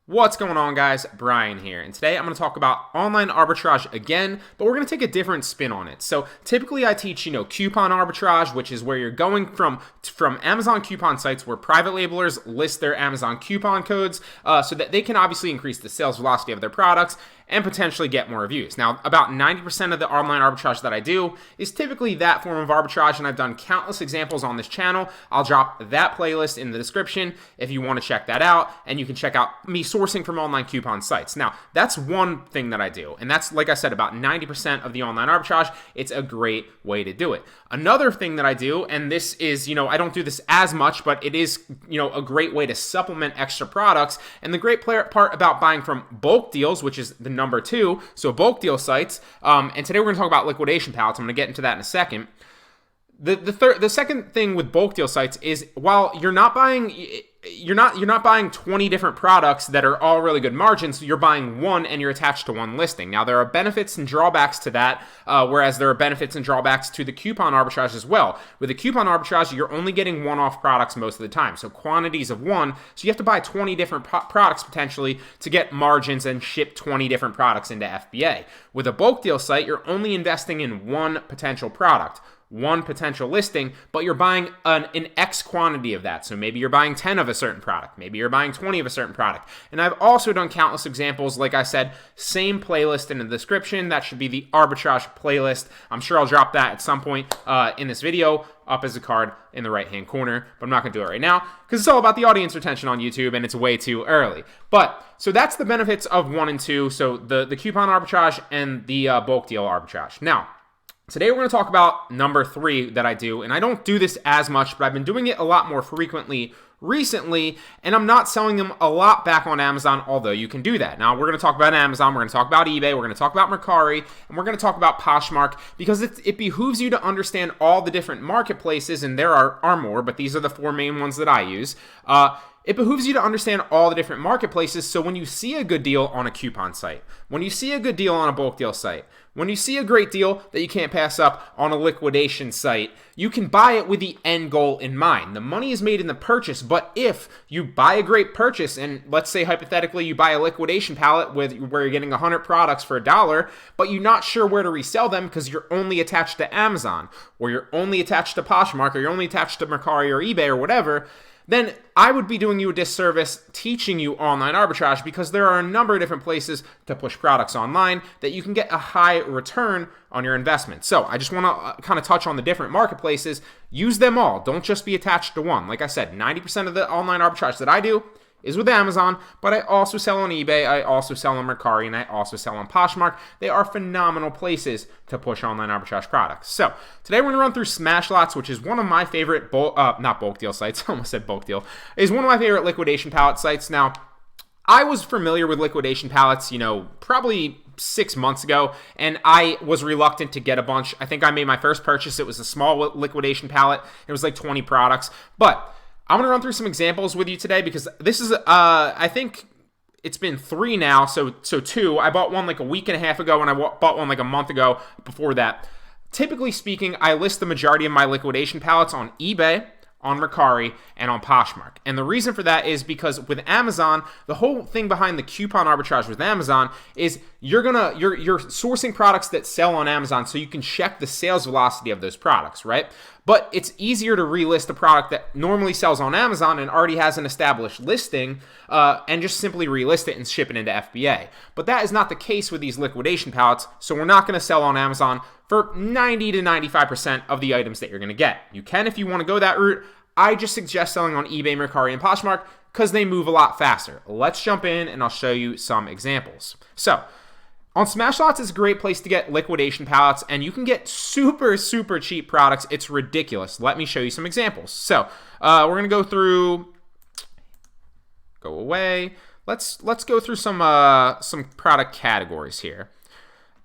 What's going on, guys? Bryan here, and today I'm going to talk about online arbitrage again, but we're going to take a different spin on it. So typically I teach, coupon arbitrage, which is where you're going from Amazon coupon sites where private labelers list their Amazon coupon codes so that they can obviously increase the sales velocity of their products and potentially get more reviews. Now, about 90% of the online arbitrage that I do is typically that form of arbitrage, and I've done countless examples on this channel. I'll drop that playlist in the description if you want to check that out, and you can check out me sourcing from online coupon sites. Now, that's one thing that I do, and that's, like I said, about 90% of the online arbitrage. It's a great way to do it. Another thing that I do, and this is, I don't do this as much, but it is, a great way to supplement extra products, and the great part about buying from bulk deals, which is the number two, so bulk deal sites, and today we're going to talk about liquidation pallets. I'm going to get into that in a second. The second thing with bulk deal sites is while you're not buying 20 different products that are all really good margins, you're buying one and you're attached to one listing. Now, there are benefits and drawbacks to that, whereas there are benefits and drawbacks to the coupon arbitrage as well. With the coupon arbitrage, you're only getting one-off products most of the time, so quantities of one, so you have to buy 20 different products potentially to get margins and ship 20 different products into FBA. With a bulk deal site, you're only investing in one potential product, one potential listing, but you're buying an X quantity of that. So maybe you're buying 10 of a certain product. Maybe you're buying 20 of a certain product. And I've also done countless examples. Like I said, same playlist in the description. That should be the arbitrage playlist. I'm sure I'll drop that at some point in this video up as a card in the right-hand corner, but I'm not going to do it right now because it's all about the audience retention on YouTube and it's way too early. But so that's the benefits of 1 and 2. So the coupon arbitrage and the bulk deal arbitrage. Now, today we're going to talk about number 3 that I do, and I don't do this as much, but I've been doing it a lot more frequently recently, and I'm not selling them a lot back on Amazon, although you can do that. Now, we're going to talk about Amazon, we're going to talk about eBay, we're going to talk about Mercari, and we're going to talk about Poshmark, because it behooves you to understand all the different marketplaces, and there are more, but these are the 4 main ones that I use. It behooves you to understand all the different marketplaces, so when you see a good deal on a coupon site, when you see a good deal on a bulk deal site, when you see a great deal that you can't pass up on a liquidation site, you can buy it with the end goal in mind. The money is made in the purchase, but if you buy a great purchase, and let's say hypothetically you buy a liquidation pallet where you're getting 100 products for $1, but you're not sure where to resell them because you're only attached to Amazon, or you're only attached to Poshmark, or you're only attached to Mercari or eBay or whatever, then I would be doing you a disservice teaching you online arbitrage, because there are a number of different places to push products online that you can get a high return on your investment. So I just want to kind of touch on the different marketplaces. Use them all. Don't just be attached to one. Like I said, 90% of the online arbitrage that I do is with Amazon, but I also sell on eBay, I also sell on Mercari, and I also sell on Poshmark. They are phenomenal places to push online arbitrage products. So today we're going to run through Smashlots, which is one of my favorite, not bulk deal sites, I almost said bulk deal, is one of my favorite liquidation pallet sites. Now, I was familiar with liquidation pallets, probably 6 months ago, and I was reluctant to get a bunch. I think I made my first purchase. It was a small liquidation pallet. It was like 20 products, but I'm going to run through some examples with you today, because this is, I think it's been 3 now, so 2. I bought one like a week and a half ago, and I bought one like a month ago before that. Typically speaking, I list the majority of my liquidation pallets on eBay, on Mercari, and on Poshmark. And the reason for that is because with Amazon, the whole thing behind the coupon arbitrage with Amazon is you're sourcing products that sell on Amazon so you can check the sales velocity of those products, right? But it's easier to relist a product that normally sells on Amazon and already has an established listing and just simply relist it and ship it into FBA. But that is not the case with these liquidation pallets, so we're not going to sell on Amazon for 90 to 95% of the items that you're going to get. You can if you want to go that route. I just suggest selling on eBay, Mercari, and Poshmark because they move a lot faster. Let's jump in and I'll show you some examples. So, on Smashlots is a great place to get liquidation pallets, and you can get super, super cheap products. It's ridiculous. Let me show you some examples. So we're going to go through, go away. Let's go through some product categories here.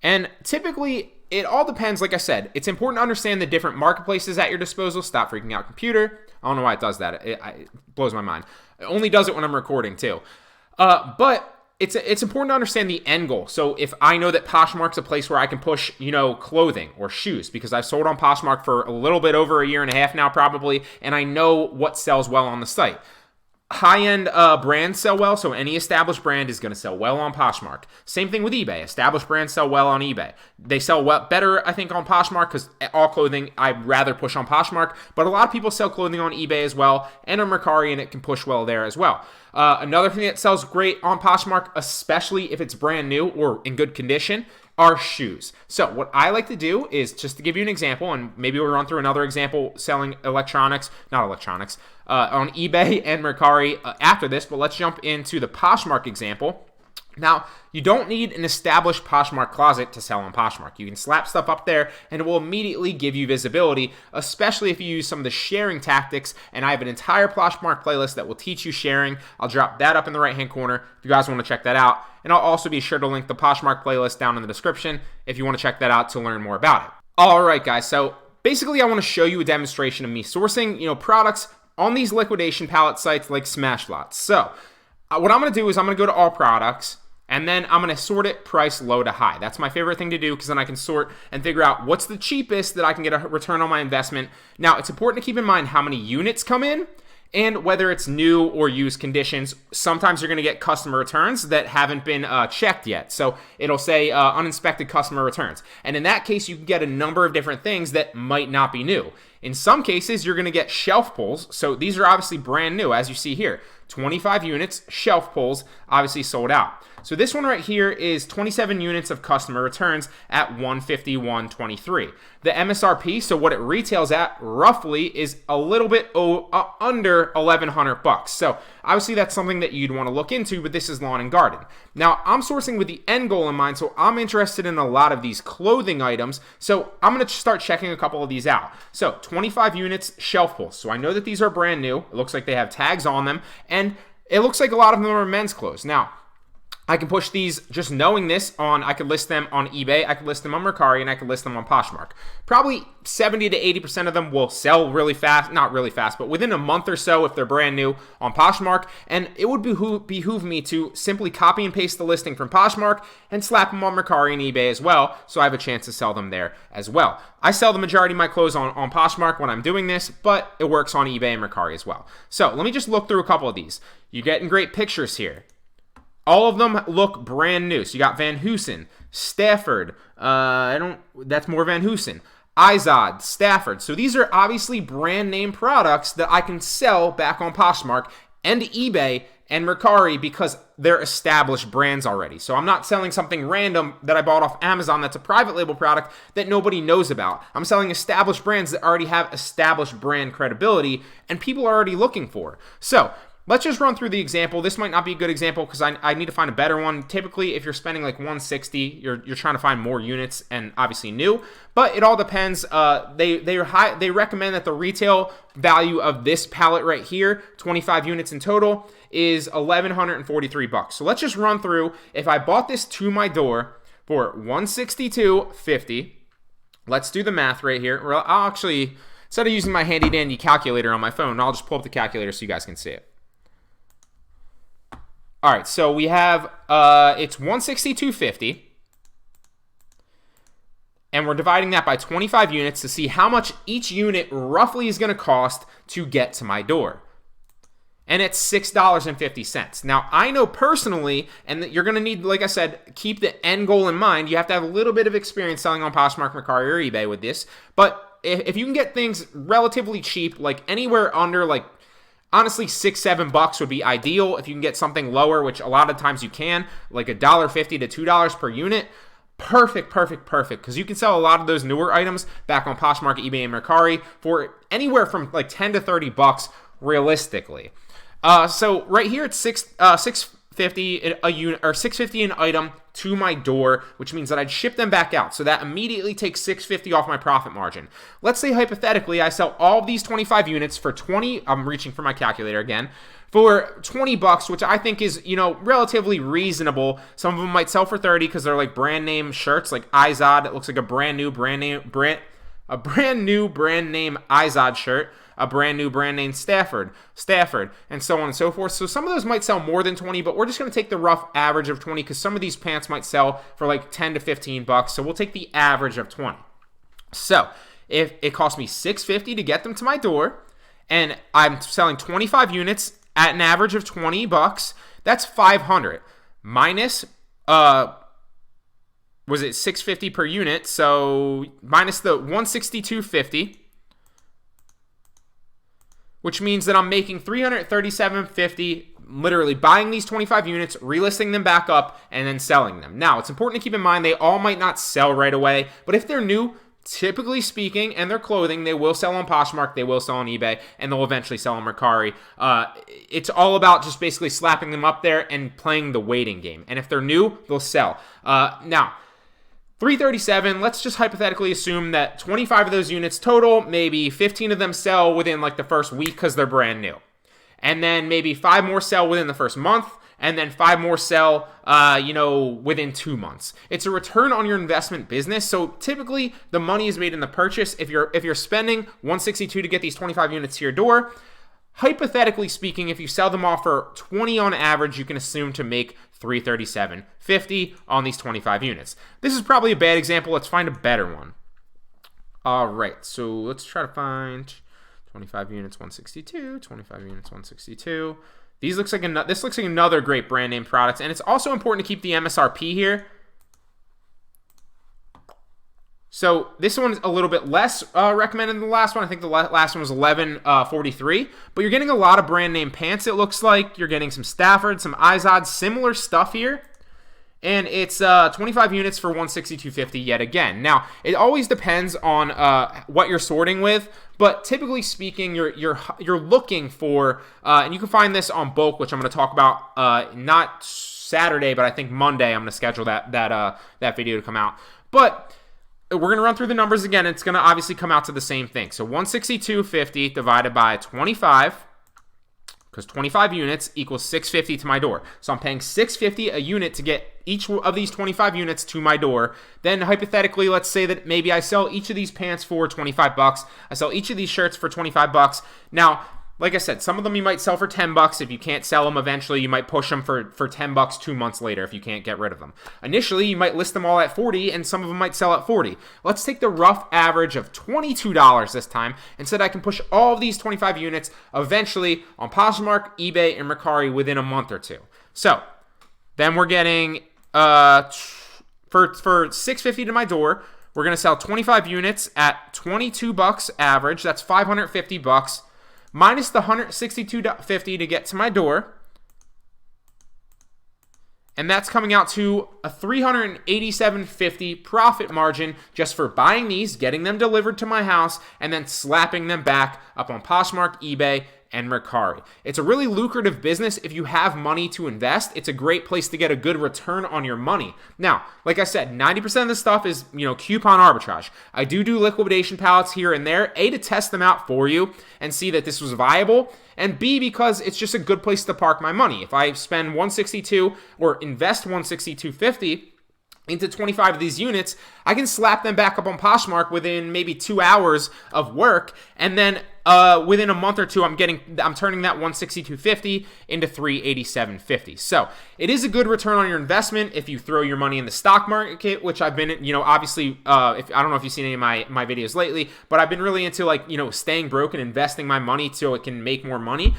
And typically, it all depends. Like I said, it's important to understand the different marketplaces at your disposal. Stop freaking out, computer. I don't know why it does that. It blows my mind. It only does it when I'm recording, too. But it's important to understand the end goal. So if I know that Poshmark's a place where I can push, clothing or shoes, because I've sold on Poshmark for a little bit over a year and a half now probably, and I know what sells well on the site. High-end brands sell well, so any established brand is going to sell well on Poshmark. Same thing with eBay. Established brands sell well on eBay. They sell well better, I think, on Poshmark because all clothing I'd rather push on Poshmark, but a lot of people sell clothing on eBay as well, and on Mercari, and it can push well there as well. Another thing that sells great on Poshmark, especially if it's brand new or in good condition, are shoes. So what I like to do is, just to give you an example, and maybe we'll run through another example selling not electronics, on eBay and Mercari after this, but let's jump into the Poshmark example. Now, you don't need an established Poshmark closet to sell on Poshmark. You can slap stuff up there and it will immediately give you visibility, especially if you use some of the sharing tactics. And I have an entire Poshmark playlist that will teach you sharing. I'll drop that up in the right-hand corner if you guys want to check that out. And I'll also be sure to link the Poshmark playlist down in the description if you want to check that out to learn more about it. All right, guys. So basically, I want to show you a demonstration of me sourcing, products on these liquidation pallet sites like Smashlots. So what I'm going to do is I'm going to go to all products, and then I'm going to sort it price low to high. That's my favorite thing to do because then I can sort and figure out what's the cheapest that I can get a return on my investment. Now, it's important to keep in mind how many units come in and whether it's new or used conditions. Sometimes you're going to get customer returns that haven't been checked yet. So it'll say uninspected customer returns. And in that case, you can get a number of different things that might not be new. In some cases, you're going to get shelf pulls. So these are obviously brand new, as you see here. 25 units, shelf pulls, obviously sold out. So this one right here is 27 units of customer returns at $151.23. The MSRP, so what it retails at roughly, is a little bit under $1,100. So obviously that's something that you'd want to look into, but this is lawn and garden. Now I'm sourcing with the end goal in mind, so I'm interested in a lot of these clothing items. So I'm going to start checking a couple of these out. So 25 units, shelf pulls. So I know that these are brand new. It looks like they have tags on them, and it looks like a lot of them are men's clothes. Now, I can push these just knowing this on, I could list them on eBay, I could list them on Mercari, and I could list them on Poshmark. Probably 70 to 80% of them will sell really fast, not really fast, but within a month or so if they're brand new on Poshmark. And it would behoove me to simply copy and paste the listing from Poshmark and slap them on Mercari and eBay as well, so I have a chance to sell them there as well. I sell the majority of my clothes on Poshmark when I'm doing this, but it works on eBay and Mercari as well. So let me just look through a couple of these. You're getting great pictures here. All of them look brand new. So you got Van Heusen, Stafford, that's more Van Heusen, Izod, Stafford. So these are obviously brand name products that I can sell back on Poshmark and eBay and Mercari because they're established brands already. So I'm not selling something random that I bought off Amazon that's a private label product that nobody knows about. I'm selling established brands that already have established brand credibility and people are already looking for. So let's just run through the example. This might not be a good example because I need to find a better one. Typically, if you're spending like $160, you're trying to find more units and obviously new. But it all depends. They recommend that the retail value of this pallet right here, 25 units in total, is $1,143. So let's just run through. If I bought this to my door for $162.50, let's do the math right here. I'll actually, instead of using my handy dandy calculator on my phone, I'll just pull up the calculator so you guys can see it. All right, so we have, it's $162.50, and we're dividing that by 25 units to see how much each unit roughly is going to cost to get to my door. And it's $6.50. Now, I know personally, and that you're going to need, like I said, keep the end goal in mind. You have to have a little bit of experience selling on Poshmark, Mercari, or eBay with this. But if you can get things relatively cheap, like anywhere under like, honestly, $6-7 would be ideal. If you can get something lower, which a lot of times you can, like $1.50 to $2 per unit, perfect, because you can sell a lot of those newer items back on Poshmark, eBay, and Mercari for anywhere from like $10 to $30 realistically. So right here it's $6.50 a unit, or $6.50 an item to my door, which means that I'd ship them back out. So that immediately takes $6.50 off my profit margin. Let's say hypothetically I sell all of these 25 units for I'm reaching for my calculator again, for $20, which I think is, relatively reasonable. Some of them might sell for $30 because they're like brand name shirts, like Izod. It looks like a brand new brand name Izod shirt. A brand new brand name Stafford, and so on and so forth. So some of those might sell more than 20, but we're just going to take the rough average of 20 because some of these pants might sell for like 10 to 15 bucks. So we'll take the average of 20. So if it costs me $6.50 to get them to my door, and I'm selling 25 units at an average of 20 bucks, that's 500 minus was it 650 per unit? So minus the 162.50, which means that I'm making 337.50, literally buying these 25 units, relisting them back up, and then selling them. Now, it's important to keep in mind they all might not sell right away, but if they're new, typically speaking, and they're clothing, they will sell on Poshmark, they will sell on eBay, and they'll eventually sell on Mercari. It's all about just basically slapping them up there and playing the waiting game. And if they're new, they'll sell. Now, 337, let's just hypothetically assume that 25 of those units total, maybe 15 of them sell within like the first week because they're brand new. And then maybe 5 more sell within the first month, and then 5 more sell, within 2 months. It's a return on your investment business. So typically the money is made in the purchase. If you're spending $162 to get these 25 units to your door, hypothetically speaking, if you sell them off for 20 on average, you can assume to make $337.50 on these 25 units. This is probably a bad example. Let's find a better one. All right, so let's try to find 25 units, 162, 25 units, 162. This looks like another great brand name product, and it's also important to keep the MSRP here. So this one's a little bit less recommended than the last one. I think the last one was $11.43, but you're getting a lot of brand name pants. It looks like you're getting some Stafford, some Izod, similar stuff here. And it's 25 units for $162.50 yet again. Now, it always depends on what you're sorting with, but typically speaking, you're looking for, and you can find this on bulk, which I'm going to talk about not Saturday, but I think Monday. I'm going to schedule that video to come out. But we're going to run through the numbers again. It's going to obviously come out to the same thing. So $162.50 divided by 25. Because 25 units equals $650 to my door. So I'm paying $650 a unit to get each of these 25 units to my door. Then hypothetically, let's say that maybe I sell each of these pants for 25 bucks. I sell each of these shirts for 25 bucks. Now, like I said, some of them you might sell for 10 bucks. If you can't sell them eventually, you might push them for 10 bucks 2 months later if you can't get rid of them. Initially, you might list them all at 40 and some of them might sell at 40. Let's take the rough average of $22 this time and so that I can push all of these 25 units eventually on Poshmark, eBay, and Mercari within a month or two. So then we're getting, for $650 to my door, we're going to sell 25 units at 22 bucks average. That's 550 bucks. Minus the $162.50 to get to my door. And that's coming out to a $387.50 profit margin just for buying these, getting them delivered to my house, and then slapping them back up on Poshmark, eBay, and Mercari. It's a really lucrative business if you have money to invest. It's a great place to get a good return on your money. Now, like I said, 90% of this stuff is, coupon arbitrage. I do liquidation pallets here and there, A, to test them out for you and see that this was viable, and B, because it's just a good place to park my money. If I spend $162 or invest $162.50 into 25 of these units, I can slap them back up on Poshmark within maybe 2 hours of work, and then within a month or two, I'm turning that $162.50 into $387.50. So it is a good return on your investment if you throw your money in the stock market, which I've been, obviously, I don't know if you've seen any of my videos lately, but I've been really into staying broke and investing my money so it can make more money.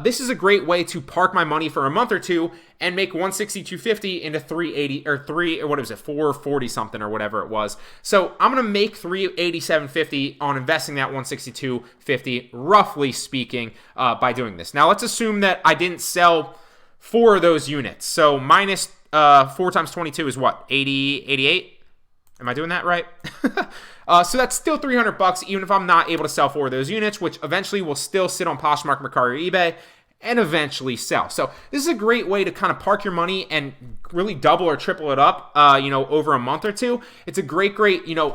This is a great way to park my money for a month or two and make $162.50 into $380 or $440 something or whatever it was. So I'm gonna make $387.50 on investing that $162.50, roughly speaking, by doing this. Now let's assume that I didn't sell 4 of those units. So minus 4 times 22 is what? 88? Am I doing that right? So that's still $300 even if I'm not able to sell 4 of those units, which eventually will still sit on Poshmark, Mercari, or eBay, and eventually sell. So this is a great way to kind of park your money and really double or triple it up, over a month or two. It's a great,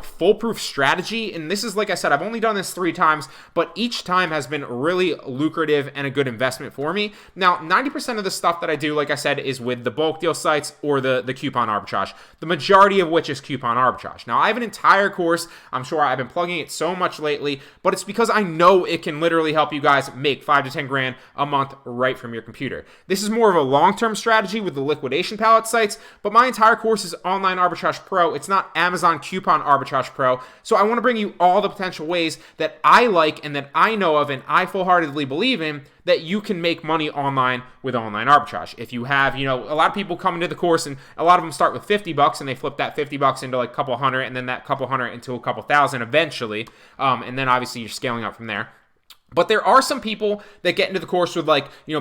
foolproof strategy. And this is, like I said, I've only done this 3 times, but each time has been really lucrative and a good investment for me. Now, 90% of the stuff that I do, like I said, is with the bulk deal sites or the coupon arbitrage, the majority of which is coupon arbitrage. Now, I have an entire course. I'm sure I've been plugging it so much lately, but it's because I know it can literally help you guys make 5 to 10 grand a month right from your computer. This is more of a long-term strategy with the liquidation pallets. pallet sites, but my entire course is Online Arbitrage Pro. It's not Amazon Coupon Arbitrage Pro. So I want to bring you all the potential ways that I like and that I know of and I full-heartedly believe in that you can make money online with online arbitrage. If you have, a lot of people come into the course and a lot of them start with $50 and they flip that $50 into like a couple hundred and then that couple hundred into a couple thousand eventually. And then obviously you're scaling up from there. But there are some people that get into the course with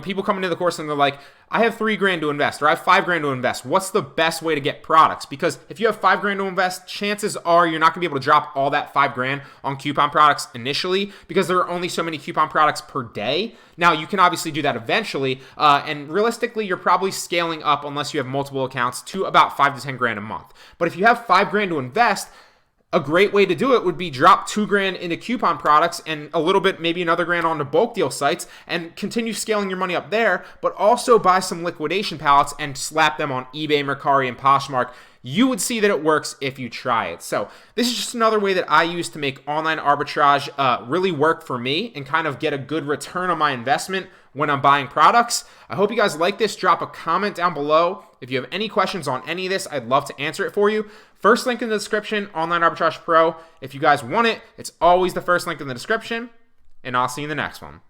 people come into the course and they're like, I have $3,000 to invest or I have $5,000 to invest. What's the best way to get products? Because if you have $5,000 to invest, chances are you're not gonna be able to drop all that $5,000 on coupon products initially because there are only so many coupon products per day. Now you can obviously do that eventually, and realistically, you're probably scaling up unless you have multiple accounts to about $5,000 to $10,000 a month. But if you have $5,000 to invest, a great way to do it would be drop $2,000 into coupon products and a little bit, maybe another grand onto bulk deal sites and continue scaling your money up there, but also buy some liquidation pallets and slap them on eBay, Mercari, and Poshmark. You would see that it works if you try it. So this is just another way that I use to make online arbitrage really work for me and kind of get a good return on my investment when I'm buying products. I hope you guys like this. Drop a comment down below. If you have any questions on any of this, I'd love to answer it for you. First link in the description, Online Arbitrage Pro. If you guys want it, it's always the first link in the description, and I'll see you in the next one.